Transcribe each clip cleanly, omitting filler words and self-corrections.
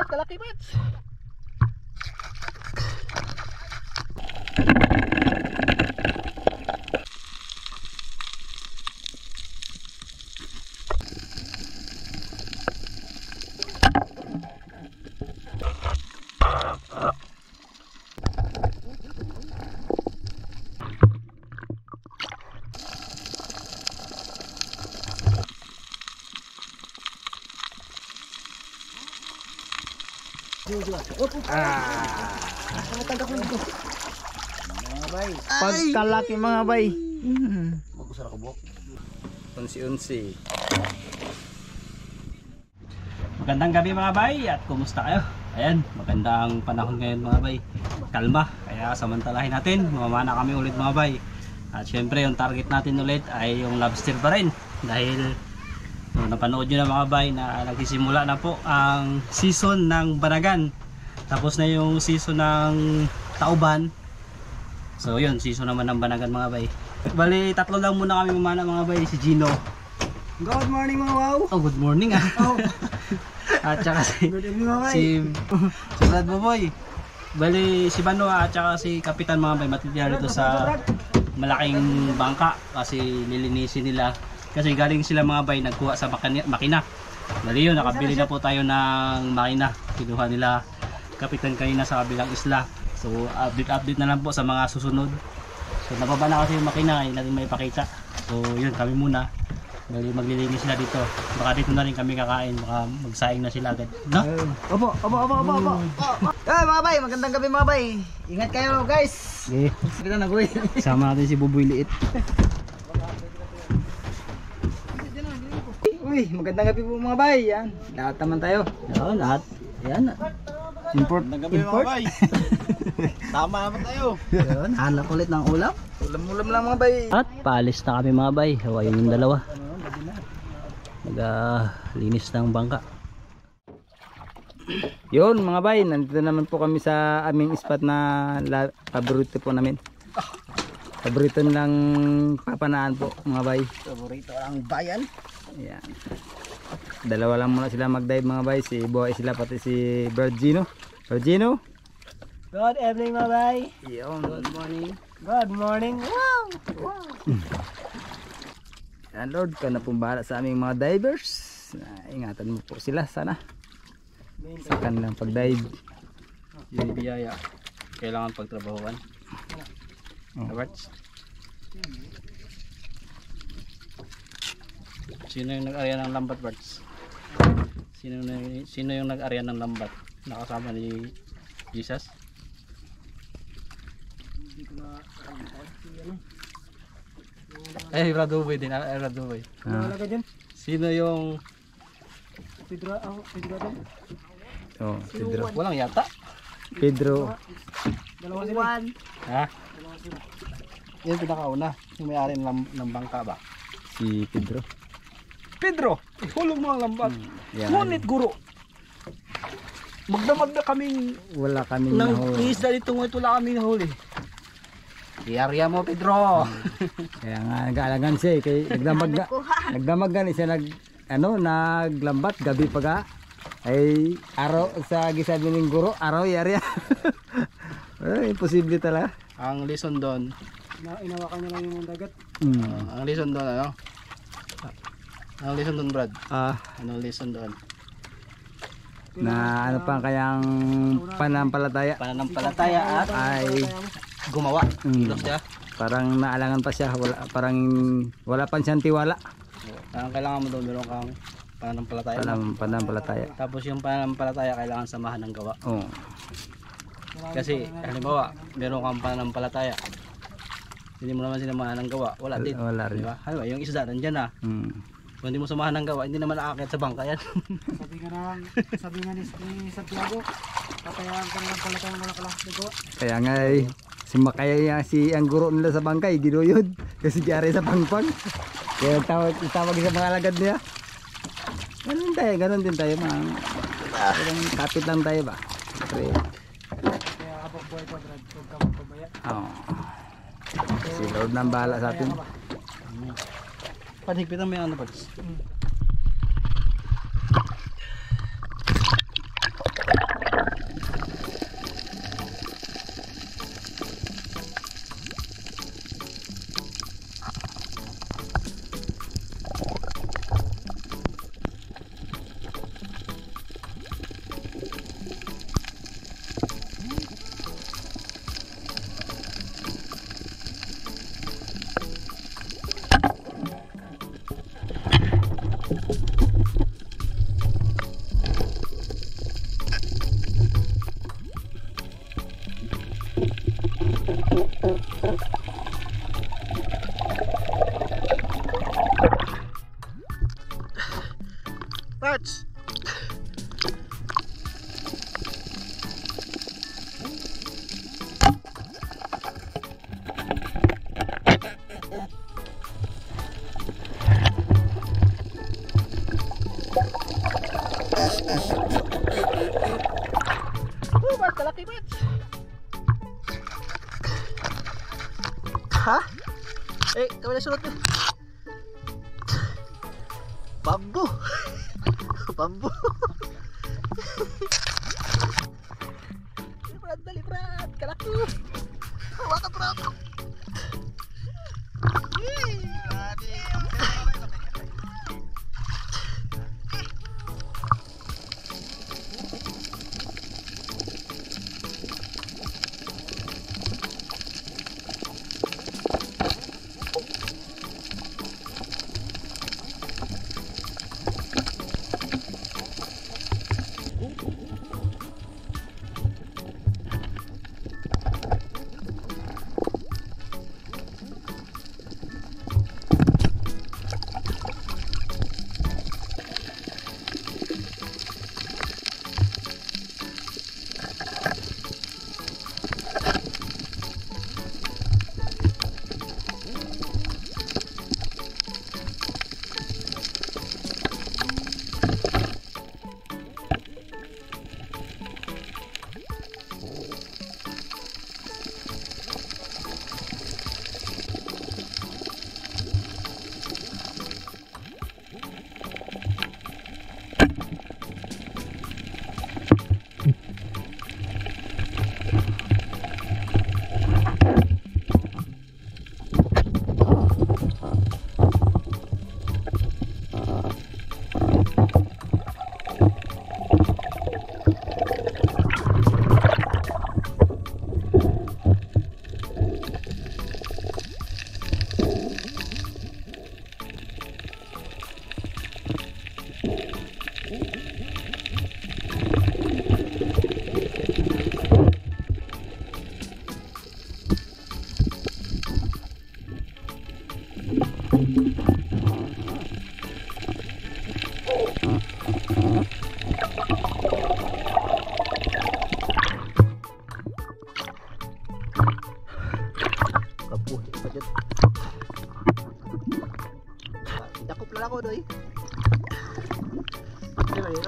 kalaki bats. Pagkalaki mga bay. Magusara ko buhok. Unsi-unsi. Magandang gabi mga bay at kumusta kayo? Ayan, magandang panahon ngayon mga bay. Kalma, kaya samantalahin natin, mamana kami ulit mga bay. At syempre yung target natin ulit ay yung lobster pa rin. Dahil napanood nyo na mga bay na nagsisimula na po ang season ng Banagan. Tapos na yung season ng Tauban. So yun, season naman ng Banagan mga bay. Bali, tatlo lang muna kami mamana mga bay. Si Gino. Good morning mga wow. Oh, good morning ah. Oh. At saka Good evening mga bay. si Brad Boboy. Bali, si Bano at saka si Kapitan mga bay matitira dito sa malaking bangka kasi lilinisin nila. Kasi galing sila mga bay nagkuha sa makina. Bali yun, nakabili na po tayo ng makina. Kinuha nila Kapitan kanina sa kabilang isla. So update na lang po sa mga susunod. So nababa na kasi yung makina, hindi natin may pakita. So yun, kami muna. Bali maglilinis sila dito. Baka dito na rin kami kakain, baka magsaing na sila agad. No? Opo. Mga bay, magandang gabi mga bay. Ingat kayo guys. Okay. Kita na boy. Sama natin si Buboy Liit. Uy, magandang gabi po mga bay. Yan, lahat naman tayo. Oo, lahat. Yan. Import. Import. Tama naman tayo. Yun, hanap ulit ng ulam. Ulam lang mga bay. At paalis na kami mga bay. Hawayin yung dalawa. Naglinis ng bangka. Yun mga bay, nandito naman po kami sa aming spot na paborito po namin. Paborito nilang papanaan po mga bay. Paborito ang bayan. Ayan. Dalawa lang muna sila mag-dive mga bay. Si Boy sila pati si Virgino. Virgino. Good evening mga bay. Yun. Good morning. Good morning. Wow. Yan Lord, ka na pong bahala sa aming mga divers. Ingatan mo po sila sana sa kanilang pag-dive. Yung biyaya. Kailangan pagtrabahuan. Alright. Sino yung nag-arya ng lambat, Barts? Sino yung nag-arya ng lambat? Nakasama ni Jesus? Eh, Raduboy din. Raduboy. Sino yung... Oh, Pedro. Walang yata. Pedro. Ha? Yung pinakauna. Yung may-ari ng bangka ba? Si Pedro. Pedro! Ihulog mo ang lambat. Yan. Ngunit guro. Magdamag na kaming Wala kaming ng nahuli. isda dito ngayon. Wala kaming nahuli. Iyarya mo, Pedro. Kaya nga nag-aalagan siya eh. Kaya nagdamag nga siya naglambat gabi pa ga. Ay araw sa gisabi ng guro, araw yarya. Imposible talaga. Ang lesson doon. Inawakan niya lang yung dagat. Ang lesson doon ano? Ang lesson doon, Brad. Anong lesson doon? Na ano pa kayang panampalataya Pananampalataya at ay gumawa. Kilos siya. parang naalangan pa siya, parang wala pa siyang tiwala. Ang kailangan mo doon, meron kang pananampalataya. Panampalataya. Tapos yung pananampalataya kailangan samahan ng gawa. Oo. Kasi halimbawa, meron kang pananampalataya. Hindi mo naman sinamahan ng gawa, wala din. Wala rin. Diba? Halimbawa, yung isda nandiyan na. Kung hindi mo samahan ng gawa, hindi naman aakyat sa bangka yan. sabi nga ni Santiago, patayan ka nalang pala tayong mga gawa. Kaya nga si ang guro nila sa bangkay, ginuyod. Kasi diari sa pangpang. Kaya tawag sa mga alagad niya. Ganun din tayo mga kapit lang tayo ba. Kaya kapag buhay pa Brad, huwag ka magpabaya. Si Lord nang bahala sa atin. Panhigpitan mo yung ano, Pads. kalaki Brad. Ha? Eh, kami na sunod eh. Bambu. Bambu. Brad, dali Brad. Kalaki. Hawakan Brad. Dakop lang ako doy. Ano ba yun?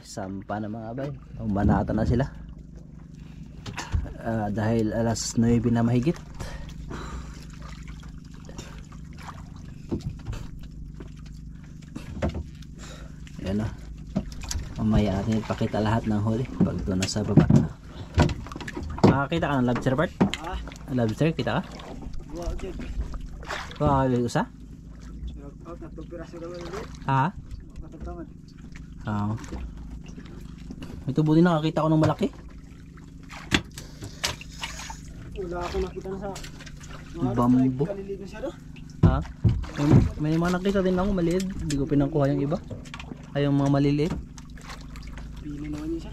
sampa na mga bay. Umanata na sila. Dahil alas 9 na mahigit. Ayan o. Mamaya natin ipakita lahat ng huli pag doon na sa baba. Makakita ka ng lobster, Bart? Lobster, kita ka? Wow, usa? Ha? Ito buti nakakita ko ng malaki. Wala ako nakita na sa Bambo. kaliligo siya do. Ha? May mga nakita din ako maliit. Hindi ko pinangkuha yung iba. Ay yung mga maliliit. Pili naman niya siya.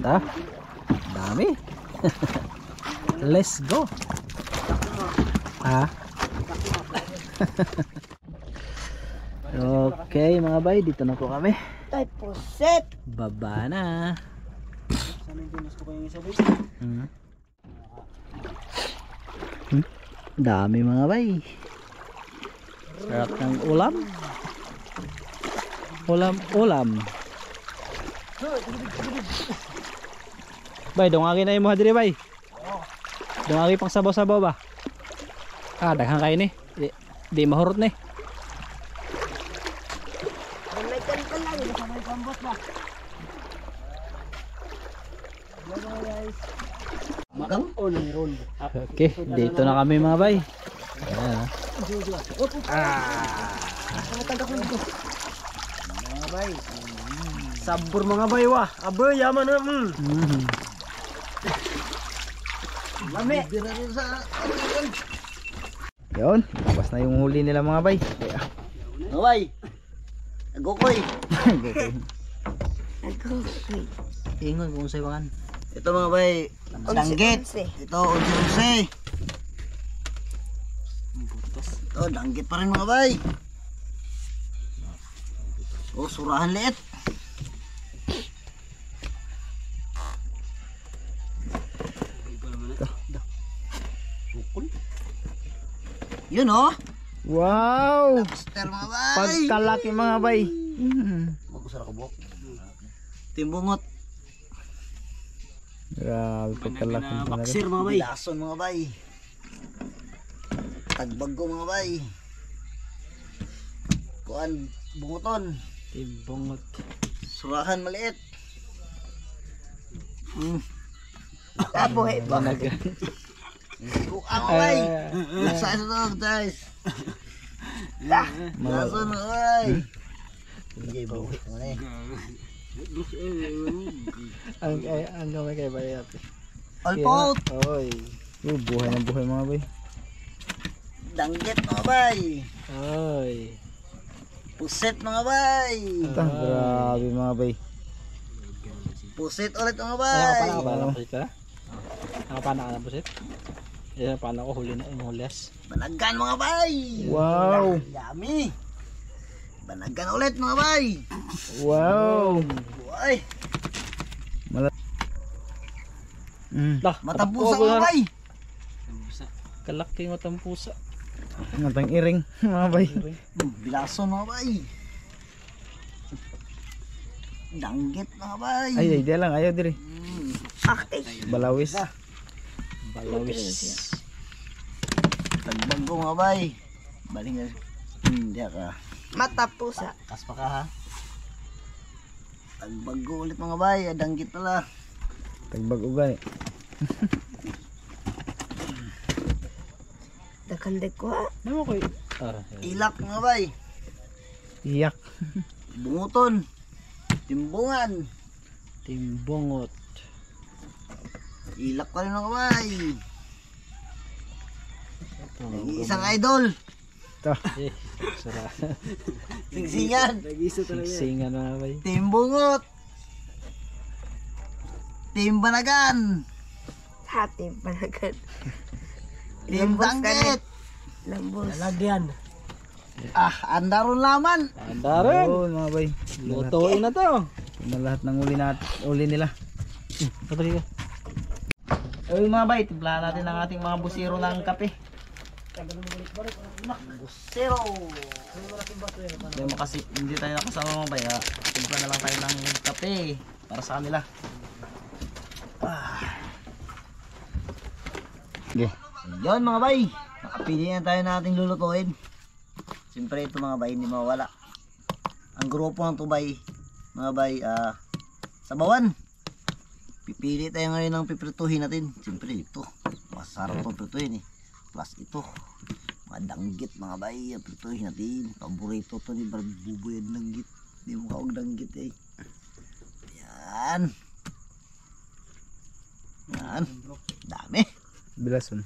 Ta. Dami. Let's go. Ha? Okay mga bay, dito na po kami. Ay, puset! Baba na. Sana yung pinas ko pa yung isa boy. Dami mga bay. Sarap ng ulam. Ulam. Bay, dungagi na yung mga diri bay. Dungagi pang sabaw-sabaw ba? Daghang kayo ni. Di mahurot ni. May ka lang. May gambot ba? Magang? Oh, nang-roll. Okay, dito na kami mga bay. Mga bay. Sabor mga bay wa. Abo, yaman na. Lami. Yun, tapos na yung huli nila mga bay. Naway. Agokoy. Ingon kung sa'yo kan. Ito mga bay. Danggit. Ito, unsi-unsi. Ito, danggit pa rin mga bay. Oh, surahan liit. Yun oh. Wow! Lobster mga bay. Pagkalaki mga bay. Magkusara ka buhok. Timbungot. Grabe, pagkalaki mga bay. Baksir mga bay. Bilason mga bay. Tagbago mga bay. Kuan, bunguton. Tibongot. Surahan maliit. Kabuhay ba? Kuan mga bay. Sa ito guys. Bilason mga bay. Hindi buhok mo na eh. Ang gamay kay bayat. Alpot. Oy. Buhay na buhay mga bay. Danggit mga bay. Oy. Puset mga bay. Grabe mga bay. Puset ulit mga bay. Nakapana pusit ka na? Nakapana ka na pusit? Yan, paano ko huli na yung hulas. Banagan mga bay. Wow! Yummy. Banagan ulit mga bay. Wow! Uy, Lah, matampusa mga bay. kalaki matang pusa. Matang iring mga bay. Bilason mga bay. Danggit mga bay. Ay, di lang ayaw diri. Okay. Balawis. Balawis. Tagbago mga bay. Balik nga. Hindi ka. Mata pusa. Kas pa ka ha. Tagbago ulit mga bay. Danggit pala. Tagbag ugan. Dakanday ko ha. Ano ko? Ilak mga bay. Iyak. Bunguton. Timbungan. Timbongot. Ilak pa rin mga bay. Isang idol. Ito. Sara. Singsingan. Singan mga bay. Timbungot. Timbanagan. Hati panagan. Timdanggit. Lambos. Lagyan. Andaron laman. Andaran. Oo mga bay. Lutuin na to. Na lahat ng uli nila. Pabalik ka. Ay mga bay, timplahan natin ang ating mga busiro ng kape. Zero. Hindi tayo nakasama mga baya. Timpla na lang tayo ng kape para sa kanila. Okay. Yun mga bay. Nakapili na tayo nating lulutuin. Siyempre ito mga bay hindi mawala. Ang grupo ng tubay mga bay sabawan. Pipili tayo ngayon ng piprituhin natin. Siyempre ito. Masarap itong prituhin eh. Plus ito. Mga danggit mga bay. Ang prituhin natin. Paborito ito ni Barbuboy ang danggit. Hindi mo kaog danggit eh. Yan. Yan. Dami. Bilason.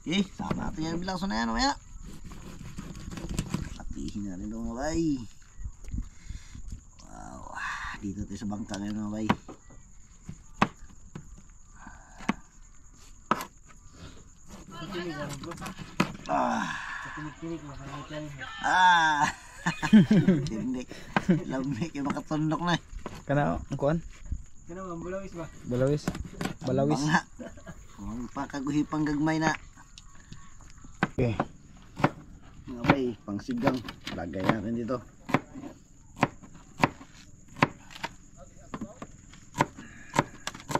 Eh, sama natin yung bilaso na yan mamaya. Patihin na rin ito mga bay. Wow. Dito tayo sa bangka ngayon mga bay. Tindik. Lamig yung makatundok na eh. Kana ang kuan? Ano, balawis ba? Balawis. Balawis. Bangha. Ang pakaguhipang gagmay na. Okay. Mga bay, pang sigang. Lagay natin dito.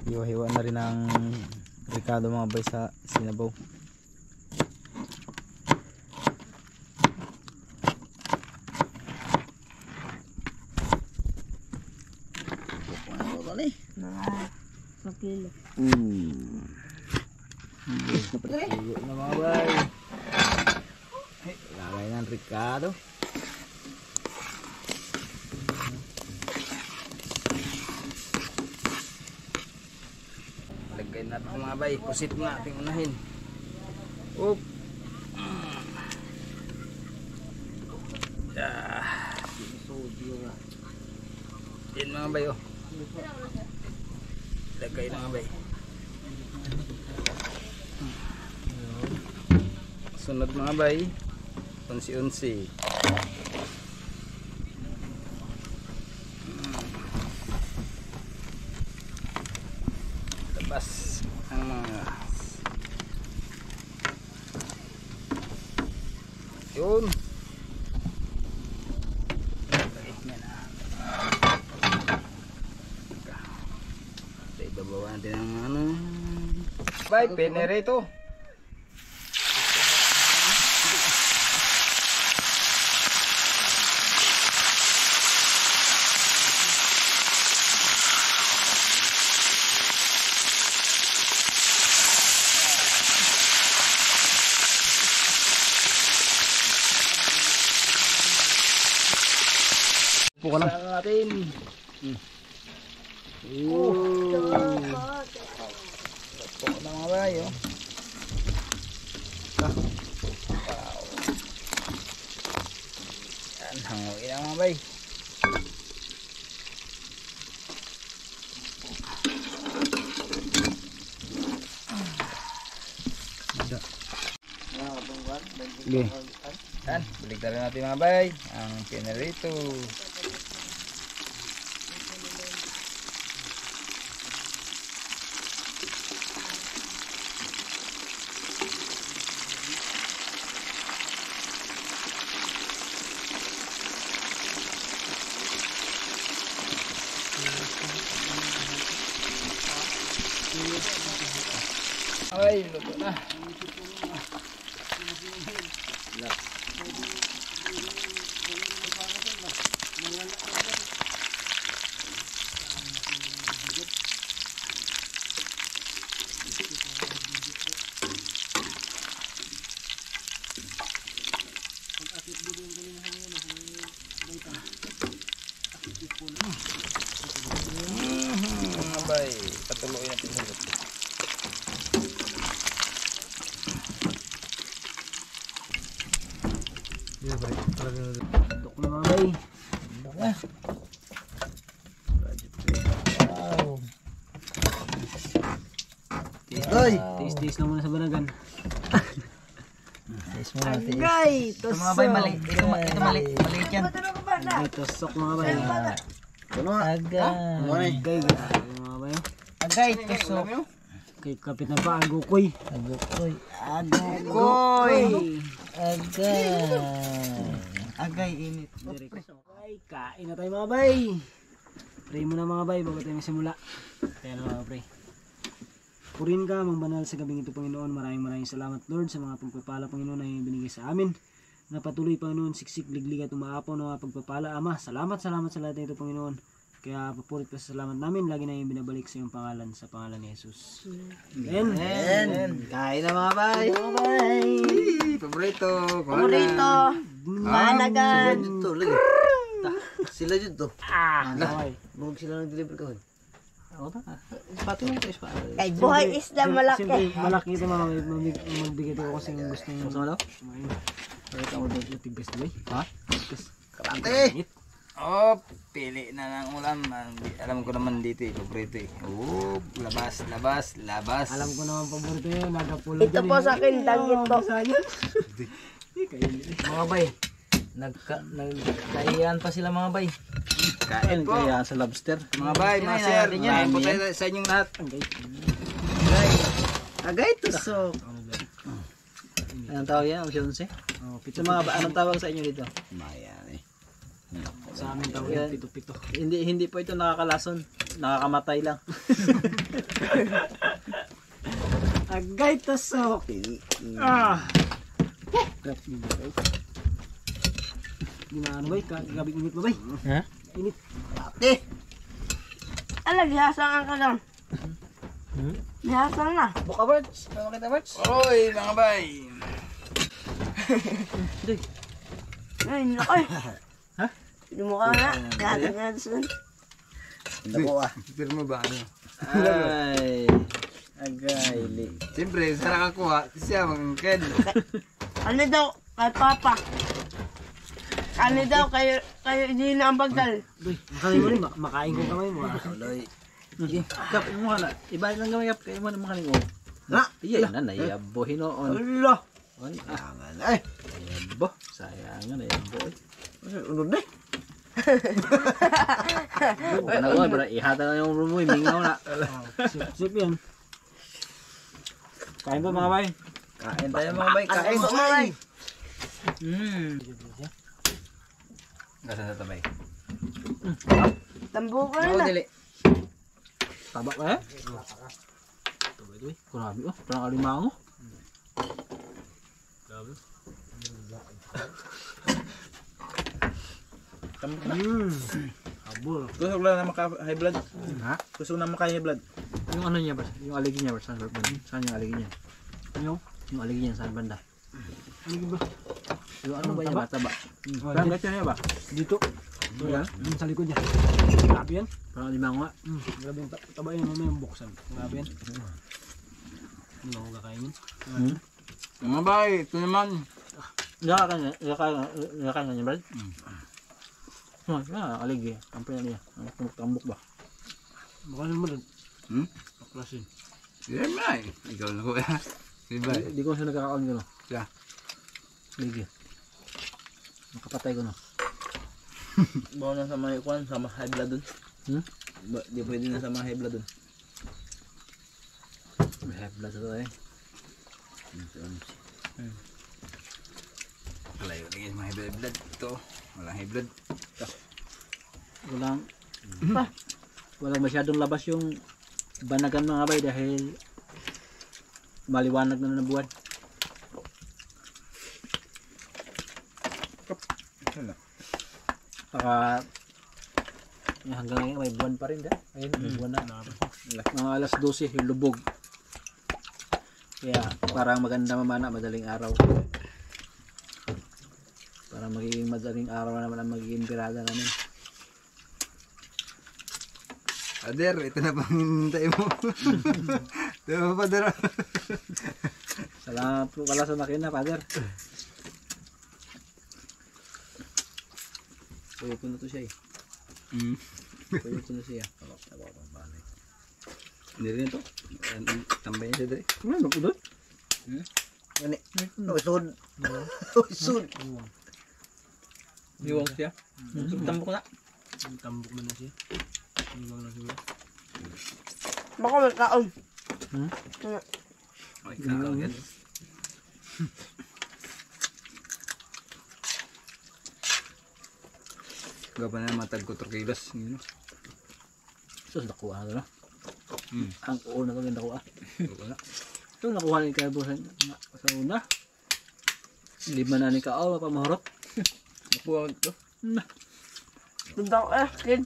Hiwa-hiwa na rin ang Ricardo mga bay sa sinabaw. Ano Mga sa kilo. Hiwa na mga bay. Lagay ng Ricardo. Lagay natin mga bay. Pusit nga ating unahin. Oop. Yan mga bay oh. Lagay mga bay. Sunod mga bay. Unsi-unsi. Labas ang mga yun. Babawa natin ang ano. Bye, penerito. Puko lang natin. Puko na mga bay oh. Wow. Yan, hanguin ang mga bay. Sige. Yan, balik na rin natin mga bay. Ang penerito. Ay, luto na. Abay, patuloy natin sa luto. Dok na mga bay. Dok na. Wow. Taste na muna sa banagan. Taste mo natin. Agay! Ito mga bay, maliit yan. Ito sok mga bay. Ano? Aga. Ano eh? Agay mga bay. Agay, tusok. kay Kapitan pa, Agukoy. Agukoy. Agay init. Ay, kain na tayo mga bay. Pray mo na mga bay bago tayo magsimula. Kaya na mga pre. Purin ka, mang banal sa gabing ito, Panginoon. Maraming salamat, Lord, sa mga pagpapala, Panginoon, na binigay sa amin. Na patuloy, Panginoon, siksik, liglig at umaapaw ng mga pagpapala, Ama. Salamat sa lahat ng ito, Panginoon. Kaya papurit pa sa salamat namin. Lagi na yung binabalik sa iyong pangalan, sa pangalan ni Jesus. Amen. Kain na mga bay. Paborito. Paborito. Managan. Dito lagi. Sila dito. Okay. Huwag sila nag-deliver ka. Kay buhay isda malaki. Siyempre, malaki ito mga magbigay ko kasi yung gusto yung Gusto mo daw? kumain. Pakita mo doon yung tiggas na Ha? Tiggas. Karante. Oh, pili na ng ulam. Alam ko naman dito eh, paborito eh. Oh, labas. Alam ko naman paborito yun. Nagapulog Ito po sa akin, dagit to. Mga bay. Nagkaiyan pa sila mga bay. Kain po. Kaya sa lobster. Mga bay, mga sir, kain po tayo sa inyong lahat. Agay tusok. Anong tawag yan? Sa mga anong tawag sa inyo dito? Mayan eh. Sa amin tawag yan, pito-pito. Hindi po ito nakakalason. Nakakamatay lang. Agay tasok. Ah. Ginaano bay? Gabi init ba bay? Ha? Init. Ate. Alag, hasang ang kagang. Hasang na. Buka birds. Ano kita birds? Oy, mga bay. Ay, nakoy. Ha? Hindi mo ka na. Natin na doon. Hindi ko ah. Pirmo ba ano? Ay. Agay. Siyempre, sarang ako ha. Siya, mga ken. Ano daw? Kay Papa. Ano daw? Kayo hindi na ang bagdal. Bay, makain mo rin. Makain ko kamay mo. Loy. Kap mo na. Iba lang gamay kap kay mo na makaling o. Na, iya na nayabo hinoon. Allah. Ay, angan ay. Ayabo, sayangan ayabo. Unod na. Ano ko, bro, ihata na yung rumoy, mingaw na. Sip yan. Kain po mga bay. Kain tayo mga bay, kain. Ano mo ay? Nasaan sa tabay? Tambo ka Ako na. dili. Tabak ka eh? Ito eh. Kurabi oh. Parang alimango. Habol. Gusto ko lang na maka-high blood. Ha? Gusto ko na maka-high blood. Yung ano niya ba? Yung aligi niya ba? Saan yung aligi niya? Ano? Yung aligi niya saan banda? Ano ba? Yung ano ba niya? Mataba. Parang gato niya ba? Dito. Ito yan. Sa likod niya. Grabe yan. Parang alimango nga. Grabe yung taba yun. Mamaya yung buksan. Grabe yan. Hindi ako kakainin. Mga bay, ito naman. Nakakan niya, Brad? Aligi. Kampo niya. Tambok ba? Baka naman doon. Baklasin. Yan na eh. Ikaw na ko eh. Diba? Hindi ko siya nagkakaon gano'n. Siya. Aligi. Nakapatay ko no. Bawa na sa mga ikuan, sa mga high blood dun. Di pwede na sa mga high blood dun. May high blood ito eh. Alayo lagi mga high blood. Ito. Walang high blood. Walang masyadong labas yung banagan mga bay dahil maliwanag na ng buwan. Saka hanggang ngayon may buwan pa rin da. Ayun, may buwan na. Mga alas 12 yung lubog. Kaya parang maganda mamana madaling araw. Para magiging madaling araw naman ang magiging birada namin. Ader, ito na pang hintay mo. Ito mo pa Ader. Salamat po pala sa makina, Father. Puyot ko na to siya eh. Puyot ko na siya. Hindi rin ito. Tambay niya siya Ader. Ano po doon? Gani. Usod. Usod. Iwang siya. Tambok na. Tambok mo na siya. Iwang na siguro. Baka may kaon. Ay, kakao yan. Gaba na naman tag 4 kilos. Yun. Sus, nakuha na. Hmm. Ang una ko nakuha. Wala. Ito, nakuha ni Carbo sa una. Lima na ni Kao, pamahorot. Nakuha ko ito. Tunda ko kid.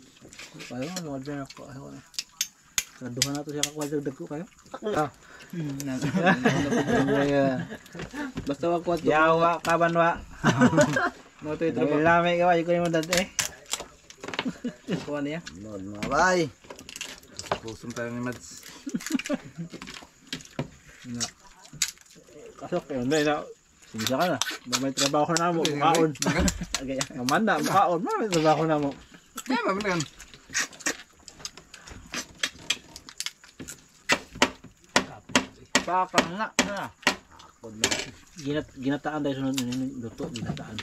Kayo, ano dyan ako. Kaduhan na ito siya kakuha dagdag ko kayo. Basta wag ko ito. Yawa, kabanwa. No, ito ito. Lamay ka, ko yung dati. Kuha niya. Lord mga bay. Pusong tayo ni Mads. Kasok, yun na. Sinisa ka na. May trabaho na mo, mukaon. Mamanda, mukaon. May trabaho na mo. Kaya ba ba Pakang na. Ginataan tayo sunod ng luto, ginataan.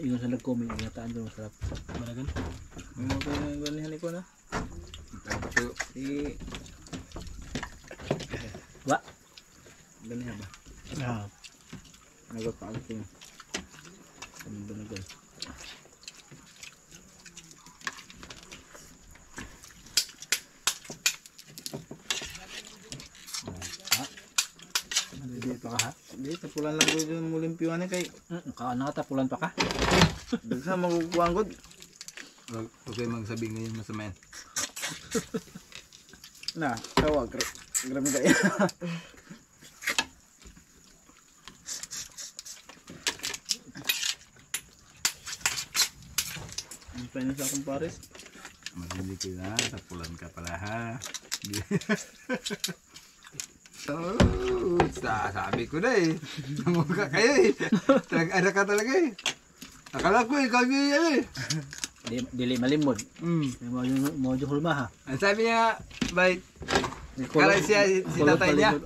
Yung sa nag-comment, ginataan doon masarap. Balagan? Ano ba yung ganihan ko na? Si... Wa? Ganihan ba? Ah. Nagpapakit yung... Ano ba na gano'n? Hindi pa ka ha? Hindi, tapulan lang ko yung mulimpiwan kay... Nakatapulan pa ka? Doon sa magukuhan ko. Huwag kayo magsabi ngayon masama yan. Na, tawag. Grabe kaya. Ang pwede sa akong pares. Maghindi ko na, tapulan ka pala ha. Sabi ko na eh. Namukha kayo eh. Ano ka talaga eh. Akala ko ikaw yun eh. Dili malimod. Mo yung hulma ha? Ang sabi niya, bait. Kala siya si tatay niya.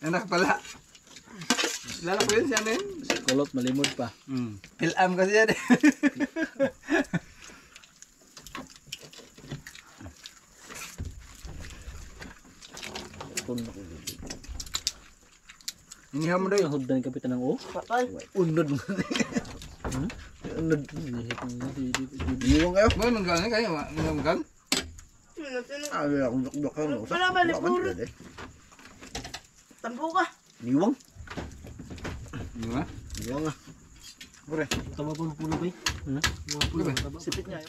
Anak pala. Lala ko yun siya na yun. Kulot malimod pa. Pilam kasi yan eh. Inihaw mo daw Yung hugdan ni Kapitan ng O? Patay. Unod mo. Unod. Iwan kayo. Boy, manggal na kayo. Manggal. Sabi akong dokdok mo. Wala ba ni puro? Tampo ka. Niwang. Di ba? Niwang ah. Tama po ng pulo ba eh? Di ba? Sipit niya.